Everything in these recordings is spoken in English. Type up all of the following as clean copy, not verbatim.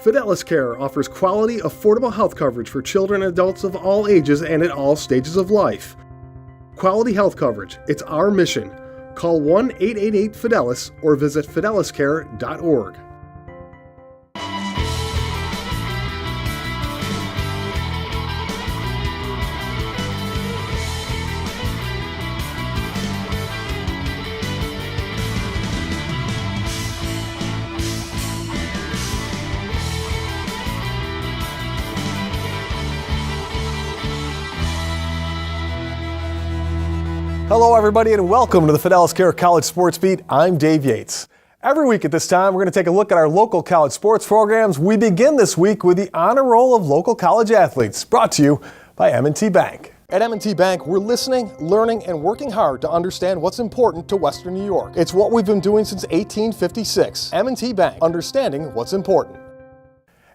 Fidelis Care offers quality, affordable health coverage for children and adults of all ages and at all stages of life. Quality health coverage, it's our mission. Call 1-888-FIDELIS or visit fideliscare.org. Hello everybody and welcome to the Fidelis Care College Sports Beat. I'm Dave Yates. Every week at this time, we're going to take a look at our local college sports programs. We begin this week with the honor roll of local college athletes, brought to you by M&T Bank. At M&T Bank, we're listening, learning, and working hard to understand what's important to Western New York. It's what we've been doing since 1856. M&T Bank, understanding what's important.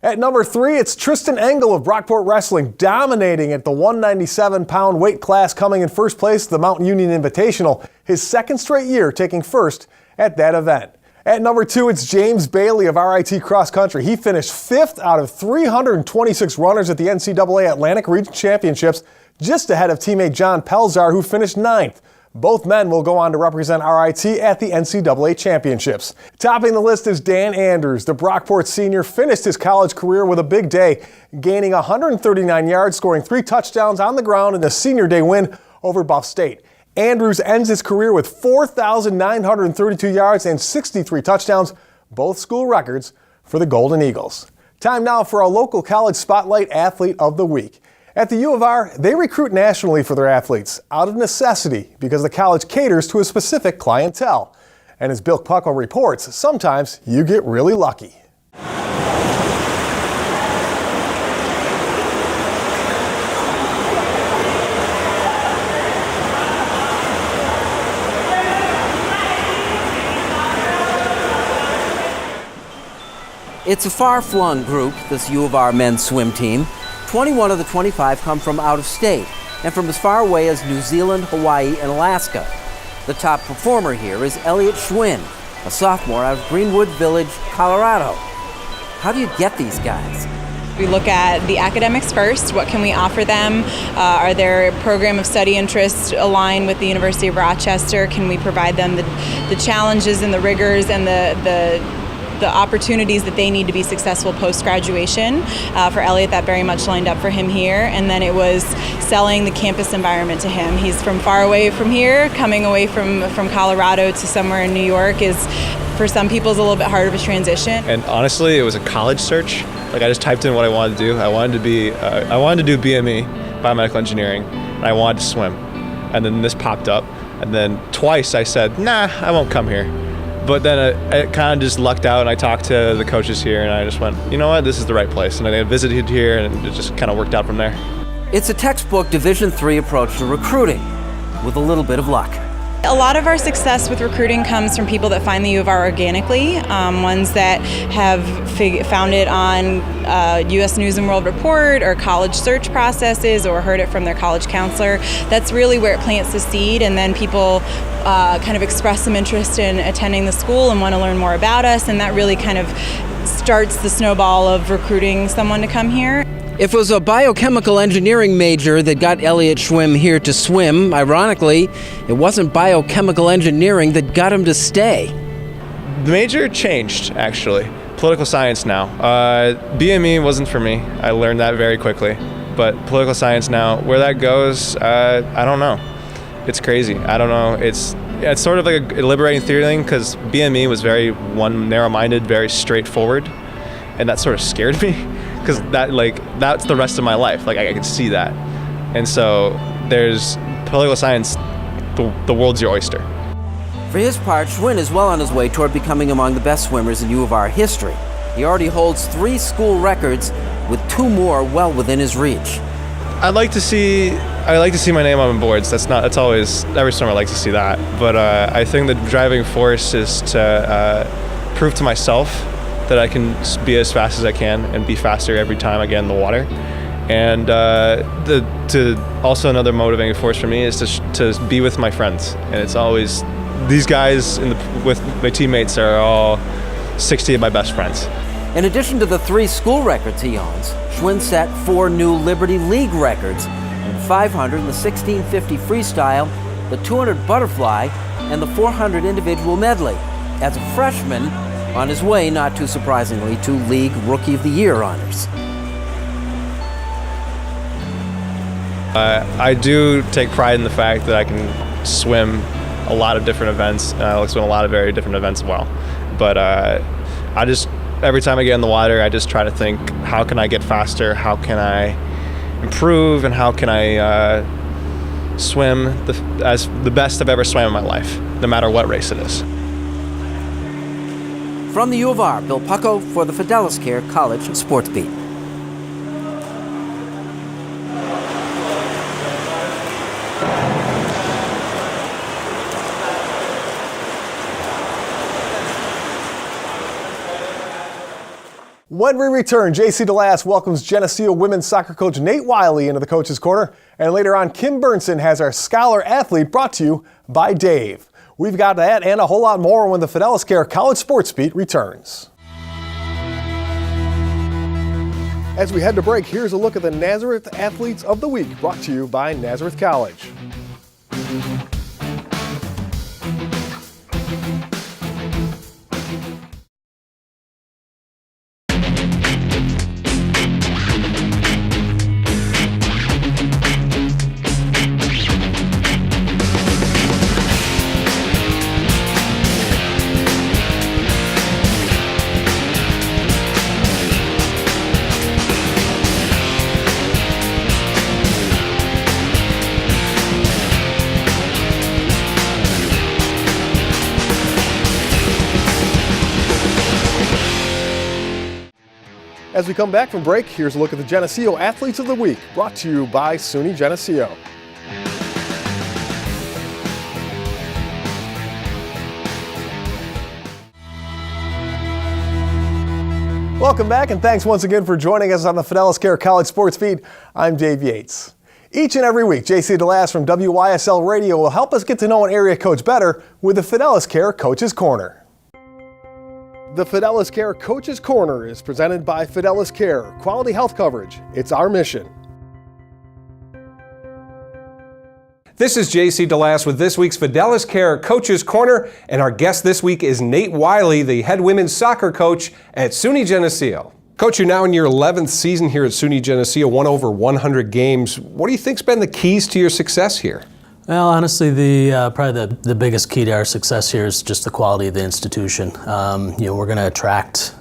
At number 3, it's Tristan Engel of Brockport Wrestling, dominating at the 197-pound weight class, coming in first place at the Mountain Union Invitational, his second straight year taking first at that event. At number 2, it's James Bailey of RIT Cross Country. He finished 5th out of 326 runners at the NCAA Atlantic Region Championships, just ahead of teammate John Pelzar, who finished 9th. Both men will go on to represent RIT at the NCAA Championships. Topping the list is Dan Andrews. The Brockport senior finished his college career with a big day, gaining 139 yards, scoring 3 touchdowns on the ground in a senior day win over Buff State. Andrews ends his career with 4,932 yards and 63 touchdowns, both school records for the Golden Eagles. Time now for our local college spotlight athlete of the week. At the U of R, they recruit nationally for their athletes out of necessity because the college caters to a specific clientele. And as Bill Puckle reports, sometimes you get really lucky. It's a far-flung group, this U of R men's swim team. 21 of the 25 come from out of state and from as far away as New Zealand, Hawaii, and Alaska. The top performer here is Elliot Schwinn, a sophomore out of Greenwood Village, Colorado. How do you get these guys? We look at the academics first. What can we offer them? Are their program of study interests aligned with the University of Rochester? Can we provide them the challenges and the rigors and the opportunities that they need to be successful post-graduation? For Elliot, that very much lined up for him here. And then it was selling the campus environment to him. He's from far away from here. Coming away from Colorado to somewhere in New York is, for some people, is a little bit harder of a transition. And honestly, it was a college search. Like, I just typed in what I wanted to do. I wanted to do BME, biomedical engineering, and I wanted to swim. And then this popped up. And then twice I said, nah, I won't come here. But then it kind of just lucked out, and I talked to the coaches here, and I just went, you know what, this is the right place. And I visited here, and it just kind of worked out from there. It's a textbook Division III approach to recruiting, with a little bit of luck. A lot of our success with recruiting comes from people that find the U of R organically, ones that have found it on U.S. News and World Report or college search processes or heard it from their college counselor. That's really where it plants the seed, and then people kind of express some interest in attending the school and want to learn more about us, and that really kind of starts the snowball of recruiting someone to come here. If it was a biochemical engineering major that got Elliot Schwinn here to swim, ironically, it wasn't biochemical engineering that got him to stay. The major changed, actually. Political science now. BME wasn't for me. I learned that very quickly. But political science now, where that goes, I don't know. It's crazy. I don't know. It's sort of like a liberating theory thing, because BME was very narrow-minded, very straightforward, and that sort of scared me. Because that's the rest of my life. Like, I can see that. And so there's political science, the world's your oyster. For his part, Schwinn is well on his way toward becoming among the best swimmers in U of R history. He already holds 3 school records, with 2 more well within his reach. I like to see my name on boards. That's always, every swimmer likes to see that. But I think the driving force is to prove to myself that I can be as fast as I can and be faster every time I get in the water. And also another motivating force for me is to be with my friends. And it's always, these guys with my teammates are all 60 of my best friends. In addition to the 3 school records he owns, Schwinn set 4 new Liberty League records in the 500 and the 1650 freestyle, the 200 butterfly, and the 400 individual medley. As a freshman, on his way, not too surprisingly, to League Rookie of the Year honors. I do take pride in the fact that I can swim a lot of different events. I swim a lot of very different events as well. But every time I get in the water, I just try to think, how can I get faster? How can I improve? And how can I swim as the best I've ever swam in my life, no matter what race it is. From the U of R, Bill Pucko for the Fidelis Care College Sports Beat. When we return, JC DeLass welcomes Geneseo women's soccer coach Nate Wiley into the Coach's Corner. And later on, Kim Burnson has our Scholar Athlete brought to you by Dave. We've got that and a whole lot more when the Fidelis Care College Sports Beat returns. As we head to break, here's a look at the Nazareth Athletes of the Week brought to you by Nazareth College. As we come back from break, here's a look at the Geneseo Athletes of the Week, brought to you by SUNY Geneseo. Welcome back, and thanks once again for joining us on the Fidelis Care College Sports Feed. I'm Dave Yates. Each and every week, JC DeLass from WYSL Radio will help us get to know an area coach better with the Fidelis Care Coach's Corner. The Fidelis Care Coach's Corner is presented by Fidelis Care, quality health coverage. It's our mission. This is JC DeLass with this week's Fidelis Care Coach's Corner, and our guest this week is Nate Wiley, the head women's soccer coach at SUNY Geneseo. Coach, you're now in your 11th season here at SUNY Geneseo, won over 100 games. What do you think's been the keys to your success here? Well, honestly, probably the biggest key to our success here is just the quality of the institution. We're going to attract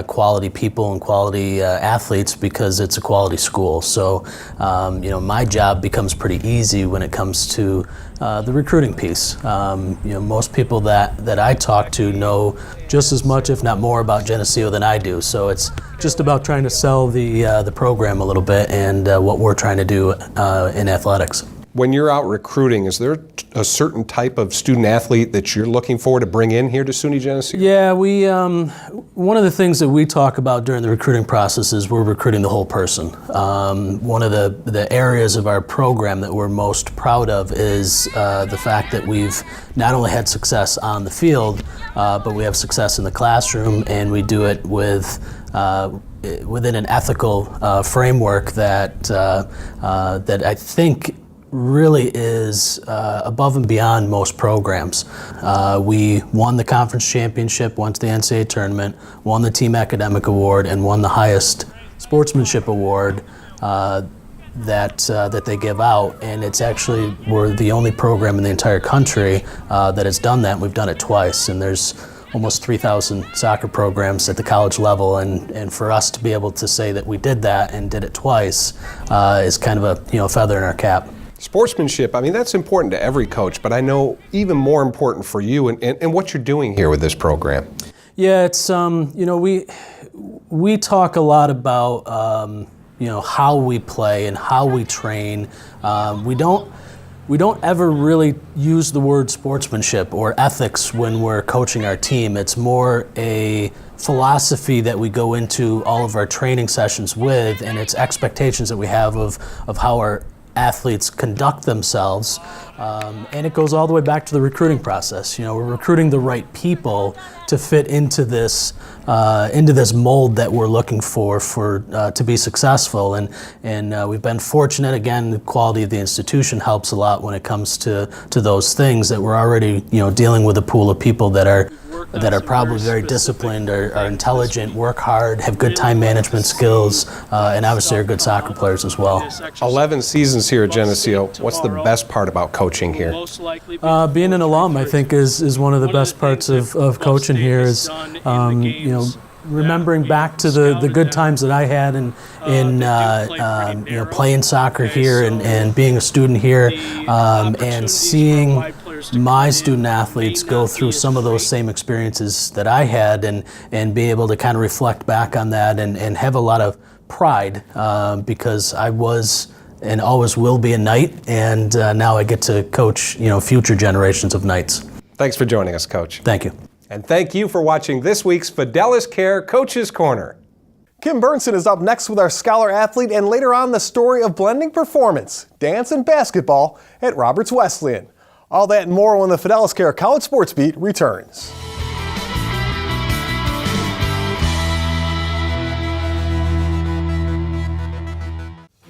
quality people and quality athletes because it's a quality school. So, my job becomes pretty easy when it comes to the recruiting piece. Most people that I talk to know just as much, if not more, about Geneseo than I do. So it's just about trying to sell the program a little bit and what we're trying to do in athletics. When you're out recruiting, is there a certain type of student athlete that you're looking for to bring in here to SUNY Geneseo? Yeah, we one of the things that we talk about during the recruiting process is we're recruiting the whole person. One of the areas of our program that we're most proud of is the fact that we've not only had success on the field, but we have success in the classroom, and we do it with within an ethical framework that I think really is above and beyond most programs. We won the conference championship, went to the NCAA tournament, won the team academic award, and won the highest sportsmanship award that they give out. And it's actually, we're the only program in the entire country that has done that. We've done it twice, and there's almost 3,000 soccer programs at the college level, and for us to be able to say that we did that and did it twice is kind of a feather in our cap. Sportsmanship, I mean, that's important to every coach, but I know even more important for you and what you're doing here with this program. Yeah, it's, we talk a lot about, how we play and how we train. We don't ever really use the word sportsmanship or ethics when we're coaching our team. It's more a philosophy that we go into all of our training sessions with, and it's expectations that we have of how our athletes conduct themselves And it goes all the way back to the recruiting process. You know, we're recruiting the right people to fit into this mold that we're looking for to be successful. And we've been fortunate. Again, the quality of the institution helps a lot when it comes to those things, that we're already, you know, dealing with a pool of people that are probably very disciplined, are intelligent, work hard, have good time management skills, and obviously are good soccer players as well. 11 seasons here at Geneseo. What's the best part about coaching here? Being an alum, I think, is one of the best parts of coaching here. Is you know, remembering back to the good times that I had in you know, playing soccer here and being a student here, and seeing my student athletes go through some of those same experiences that I had, and be able to kind of reflect back on that and have a lot of pride, because I was and always will be a Knight, and now I get to coach, you know, future generations of Knights. Thanks for joining us, Coach. Thank you. And thank you for watching this week's Fidelis Care Coach's Corner. Kim Burnson is up next with our Scholar Athlete, and later on the story of blending performance, dance and basketball at Roberts Wesleyan. All that and more when the Fidelis Care College Sports Beat returns.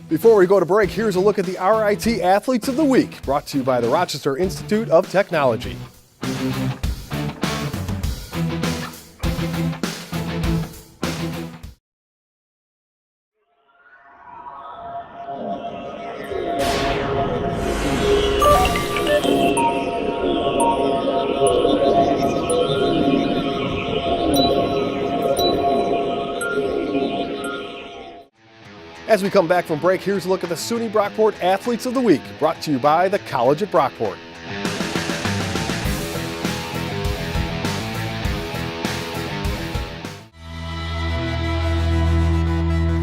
Before we go to break, here's a look at the RIT Athletes of the Week, brought to you by the Rochester Institute of Technology. As we come back from break, here's a look at the SUNY Brockport Athletes of the Week, brought to you by the College at Brockport.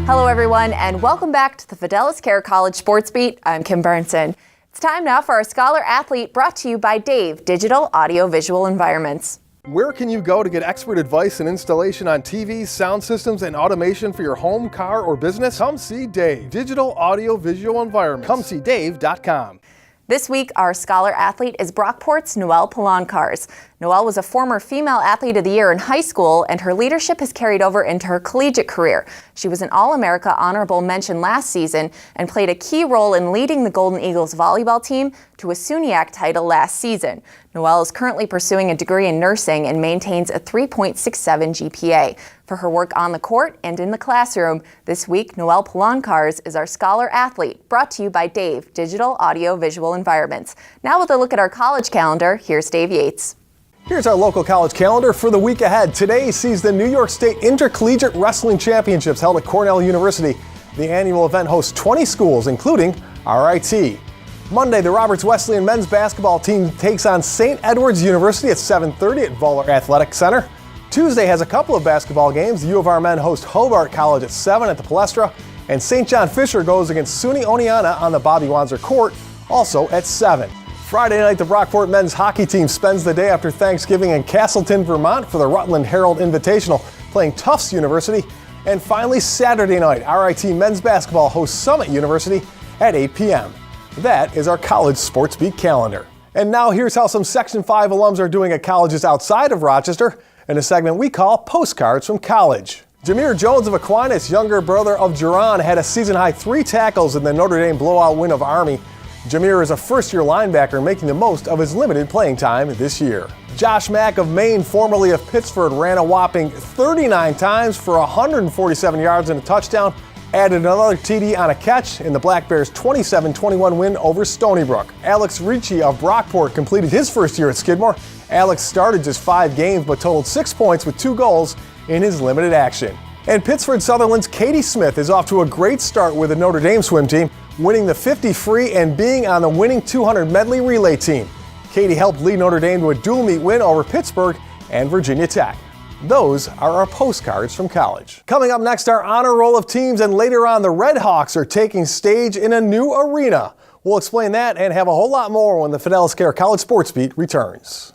Hello everyone, and welcome back to the Fidelis Care College Sports Beat. I'm Kim Burnson. It's time now for our Scholar Athlete, brought to you by Dave Digital Audio Visual Environments. Where can you go to get expert advice and installation on TVs, sound systems, and automation for your home, car, or business? Come see Dave, Digital Audio Visual Environments. Come see Dave.com. This week, our Scholar Athlete is Brockport's Noelle Palankars. Noelle was a former Female Athlete of the Year in high school, and her leadership has carried over into her collegiate career. She was an All-America honorable mention last season and played a key role in leading the Golden Eagles volleyball team to a SUNYAC title last season. Noelle is currently pursuing a degree in nursing and maintains a 3.67 GPA. For her work on the court and in the classroom, this week, Noelle Palankars is our Scholar Athlete, brought to you by Dave Digital Audio Visual Environments. Now with a look at our college calendar, here's Dave Yates. Here's our local college calendar for the week ahead. Today sees the New York State Intercollegiate Wrestling Championships held at Cornell University. The annual event hosts 20 schools, including RIT. Monday, the Roberts Wesleyan men's basketball team takes on St. Edward's University at 7:30 at Voller Athletic Center. Tuesday has a couple of basketball games. The U of R men host Hobart College at 7 at the Palestra, and St. John Fisher goes against SUNY Oneonta on the Bobby Wanzer Court, also at 7. Friday night, the Brockport men's hockey team spends the day after Thanksgiving in Castleton, Vermont for the Rutland Herald Invitational, playing Tufts University. And finally, Saturday night, RIT men's basketball hosts Summit University at 8 p.m. That is our college sports beat calendar. And now here's how some Section 5 alums are doing at colleges outside of Rochester in a segment we call Postcards from College. Jameer Jones of Aquinas, younger brother of Jerron, had a season-high 3 tackles in the Notre Dame blowout win of Army. Jameer is a first-year linebacker making the most of his limited playing time this year. Josh Mack of Maine, formerly of Pittsford, ran a whopping 39 times for 147 yards and a touchdown, added another TD on a catch in the Black Bears' 27-21 win over Stony Brook. Alex Ricci of Brockport completed his first year at Skidmore. Alex started just 5 games but totaled 6 points with 2 goals in his limited action. And Pittsford Sutherland's Katie Smith is off to a great start with the Notre Dame swim team, winning the 50 free and being on the winning 200 medley relay team. Katie helped lead Notre Dame to a dual meet win over Pittsburgh and Virginia Tech. Those are our postcards from college. Coming up next, our honor roll of teams, and later on, the Red Hawks are taking stage in a new arena. We'll explain that and have a whole lot more when the Fidelis Care College Sports Beat returns.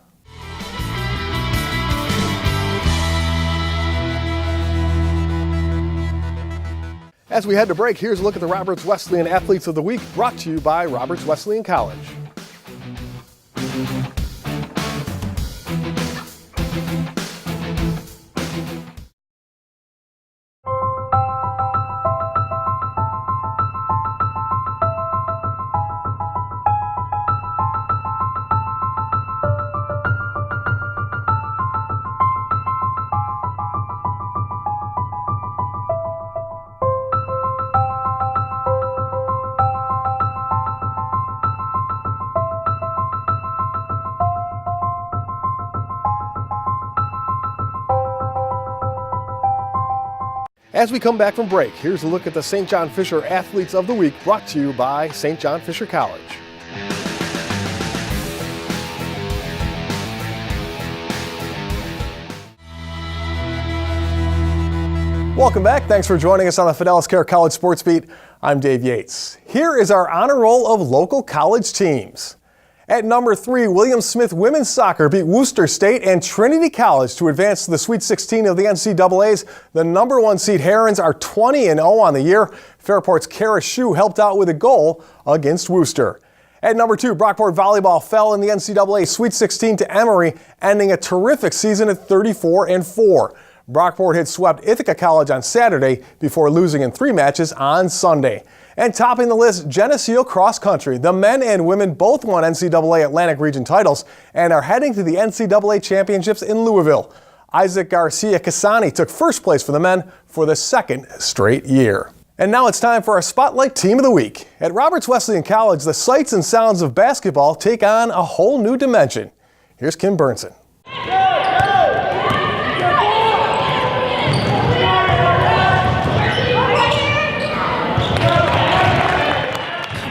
As we head to break, here's a look at the Roberts Wesleyan Athletes of the Week, brought to you by Roberts Wesleyan College. As we come back from break, here's a look at the St. John Fisher Athletes of the Week, brought to you by St. John Fisher College. Welcome back. Thanks for joining us on the Fidelis Care College Sports Beat. I'm Dave Yates. Here is our honor roll of local college teams. At number 3, William Smith women's soccer beat Worcester State and Trinity College to advance to the Sweet 16 of the NCAAs. The number 1 seed Herons are 20-0 on the year. Fairport's Kara Shue helped out with a goal against Worcester. At number 2, Brockport volleyball fell in the NCAA Sweet 16 to Emory, ending a terrific season at 34-4. Brockport had swept Ithaca College on Saturday before losing in 3 matches on Sunday. And topping the list, Geneseo cross country. The men and women both won NCAA Atlantic Region titles and are heading to the NCAA championships in Louisville. Isaac Garcia Casani took first place for the men for the 2nd straight year. And now it's time for our Spotlight Team of the Week. At Roberts Wesleyan College, the sights and sounds of basketball take on a whole new dimension. Here's Kim Burnson.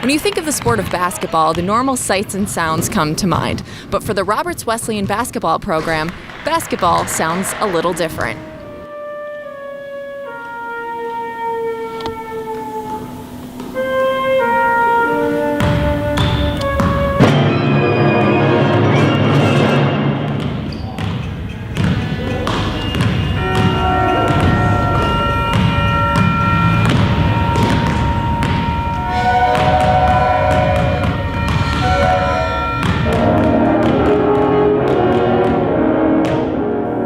When you think of the sport of basketball, the normal sights and sounds come to mind. But for the Roberts Wesleyan basketball program, basketball sounds a little different.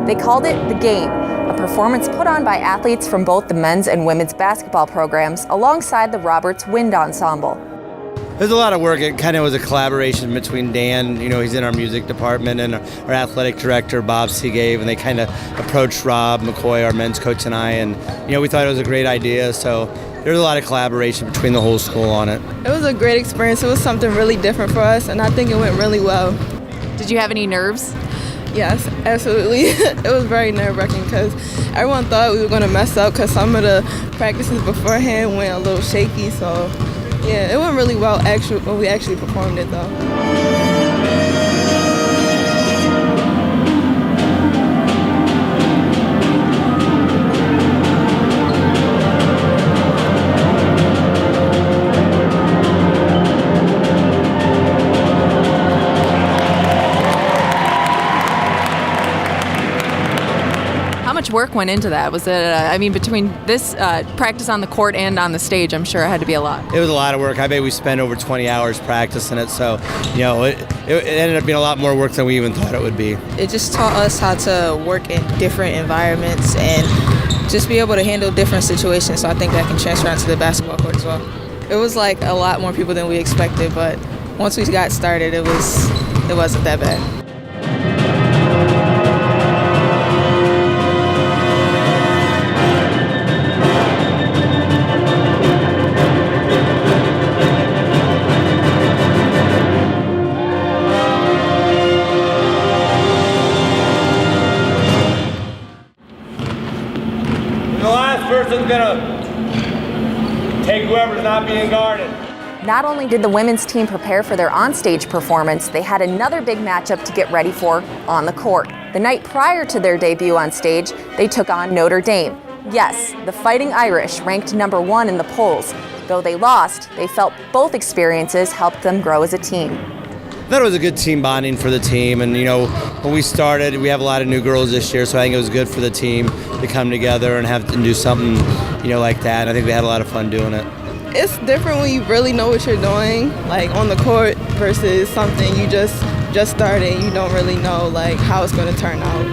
They called it The Game, a performance put on by athletes from both the men's and women's basketball programs alongside the Roberts Wind Ensemble. There's a lot of work. It kind of was a collaboration between Dan, he's in our music department, and our athletic director, Bob Seagave, and they kind of approached Rob McCoy, our men's coach, and I, and we thought it was a great idea, so there's a lot of collaboration between the whole school on it. It was a great experience. It was something really different for us, and I think it went really well. Did you have any nerves? Yes, absolutely. It was very nerve-wracking because everyone thought we were going to mess up because some of the practices beforehand went a little shaky. So, yeah, it went really well when we actually performed it, though. How much work went into that? Was it, between this practice on the court and on the stage, I'm sure it had to be a lot. It was a lot of work. I bet we spent over 20 hours practicing it, so, it ended up being a lot more work than we even thought it would be. It just taught us how to work in different environments and just be able to handle different situations, so I think that can transfer onto the basketball court as well. It was like a lot more people than we expected, but once we got started, it wasn't that bad. Person's gonna take whoever's not being guarded. Not only did the women's team prepare for their onstage performance, they had another big matchup to get ready for on the court. The night prior to their debut on stage, they took on Notre Dame. Yes, the Fighting Irish ranked number 1 in the polls. Though they lost, they felt both experiences helped them grow as a team. I thought it was a good team bonding for the team, and when we started, we have a lot of new girls this year, so I think it was good for the team to come together and have to do something, like that. And I think they had a lot of fun doing it. It's different when you really know what you're doing, like on the court, versus something you just just started, you don't really know like how it's going to turn out.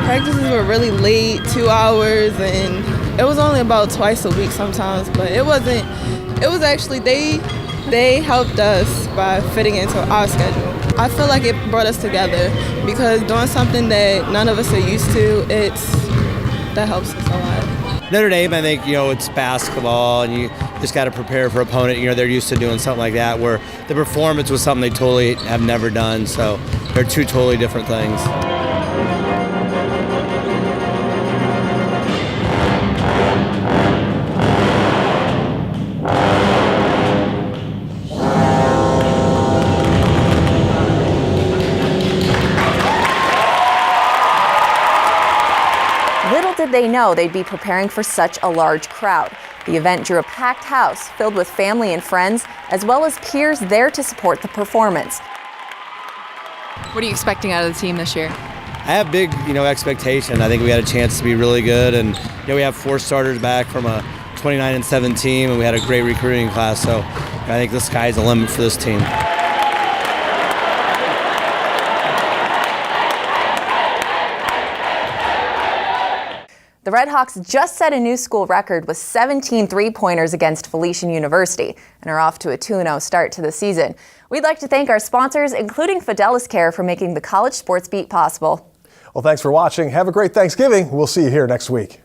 Practices were really late, 2 hours, and it was only about twice a week sometimes, but it was actually, they helped us by fitting into our schedule. I feel like it brought us together because doing something that none of us are used to, that helps us a lot. Notre Dame, I think, it's basketball, and you just got to prepare for opponent. They're used to doing something like that, where the performance was something they totally have never done, so they're two totally different things. Little did they know they'd be preparing for such a large crowd. The event drew a packed house filled with family and friends, as well as peers there to support the performance. What are you expecting out of the team this year? I have big, expectation. I think we had a chance to be really good, and we have 4 starters back from a 29-7 team, and we had a great recruiting class. So I think the sky's the limit for this team. The Redhawks just set a new school record with 17 three-pointers against Felician University and are off to a 2-0 start to the season. We'd like to thank our sponsors, including Fidelis Care, for making the College Sports Beat possible. Well, thanks for watching. Have a great Thanksgiving. We'll see you here next week.